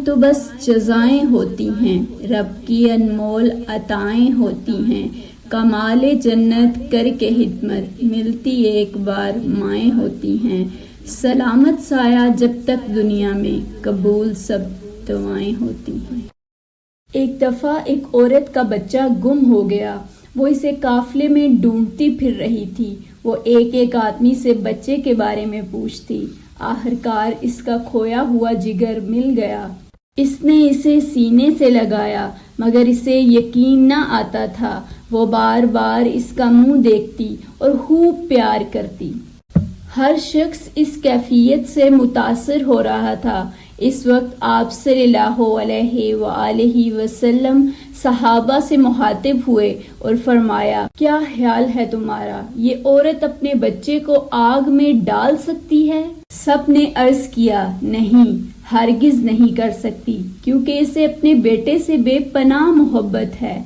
تو بس جزائیں ہوتی ہیں، رب کی انمول عطائیں ہوتی ہیں، کمال جنت کر کے خدمت ملتی ایک بار مائیں ہوتی ہیں، سلامت سایہ جب تک دنیا میں قبول سب دعائیں ہوتی ہیں۔ ایک دفعہ ایک عورت کا بچہ گم ہو گیا، وہ اسے قافلے میں ڈھونڈتی پھر رہی تھی، وہ ایک آدمی سے بچے کے بارے میں پوچھتی، آخرکار اس کا کھویا ہوا جگر مل گیا۔ اس نے اسے سینے سے لگایا مگر اسے یقین نہ آتا تھا، وہ بار بار اس کا منہ دیکھتی اور خوب پیار کرتی۔ ہر شخص اس کیفیت سے متاثر ہو رہا تھا۔ اس وقت آپ صلی اللہ علیہ وآلہ وسلم صحابہ سے مخاطب ہوئے اور فرمایا، کیا خیال ہے تمہارا، یہ عورت اپنے بچے کو آگ میں ڈال سکتی ہے؟ سب نے عرض کیا، نہیں، ہرگز نہیں کر سکتی، کیونکہ اسے اپنے بیٹے سے بے پناہ محبت ہے۔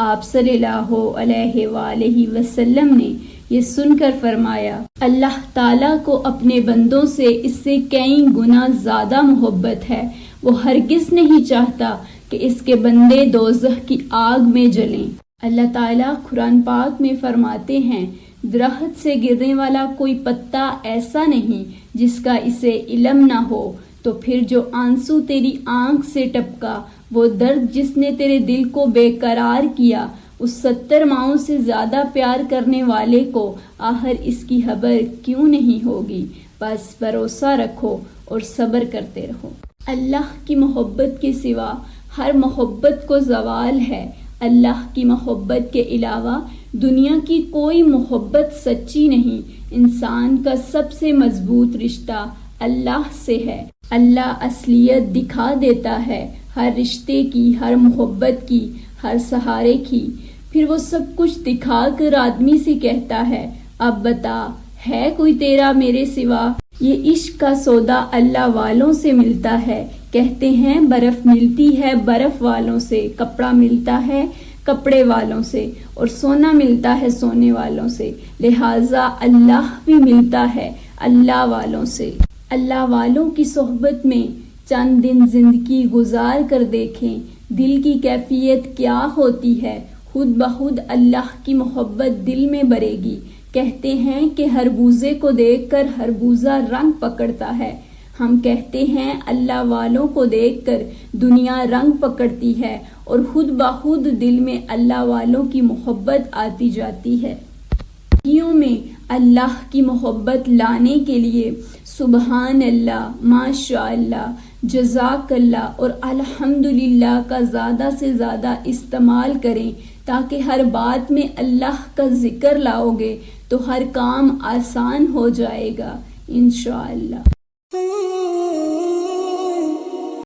آپ صلی اللہ علیہ وآلہ وسلم نے یہ سن کر فرمایا، اللہ تعالیٰ کو اپنے بندوں سے اس سے کئی گنا زیادہ محبت ہے، وہ ہرگز نہیں چاہتا کہ اس کے بندے دوزخ کی آگ میں جلیں۔ اللہ تعالیٰ قرآن پاک میں فرماتے ہیں، درخت سے گرنے والا کوئی پتا ایسا نہیں جس کا اسے علم نہ ہو، تو پھر جو آنسو تیری آنکھ سے ٹپکا، وہ درد جس نے تیرے دل کو بے قرار کیا، اس 70 ماؤں سے زیادہ پیار کرنے والے کو آخر اس کی خبر کیوں نہیں ہوگی؟ بس بھروسہ رکھو اور صبر کرتے رہو۔ اللہ کی محبت کے سوا ہر محبت کو زوال ہے۔ اللہ کی محبت کے علاوہ دنیا کی کوئی محبت سچی نہیں۔ انسان کا سب سے مضبوط رشتہ اللہ سے ہے۔ اللہ اصلیت دکھا دیتا ہے، ہر رشتے کی، ہر محبت کی، ہر سہارے کی۔ پھر وہ سب کچھ دکھا کر آدمی سے کہتا ہے، اب بتا، ہے کوئی تیرا میرے سوا؟ یہ عشق کا سودا اللہ والوں سے ملتا ہے۔ کہتے ہیں برف ملتی ہے برف والوں سے، کپڑا ملتا ہے کپڑے والوں سے، اور سونا ملتا ہے سونے والوں سے، لہٰذا اللہ بھی ملتا ہے اللہ والوں سے۔ اللہ والوں کی صحبت میں چند دن زندگی گزار کر دیکھیں، دل کی کیفیت کیا ہوتی ہے، خود بخود اللہ کی محبت دل میں بڑھے گی۔ کہتے ہیں کہ خربوزے کو دیکھ کر خربوزہ رنگ پکڑتا ہے، ہم کہتے ہیں اللہ والوں کو دیکھ کر دنیا رنگ پکڑتی ہے، اور خود بخود دل میں اللہ والوں کی محبت آتی جاتی ہے۔ زندگیوں میں اللہ کی محبت لانے کے لیے سبحان اللہ، ماشاء اللہ، جزاک اللہ اور الحمدللہ کا زیادہ سے زیادہ استعمال کریں، تاکہ ہر بات میں اللہ کا ذکر لاؤ گے تو ہر کام آسان ہو جائے گا انشاءاللہ۔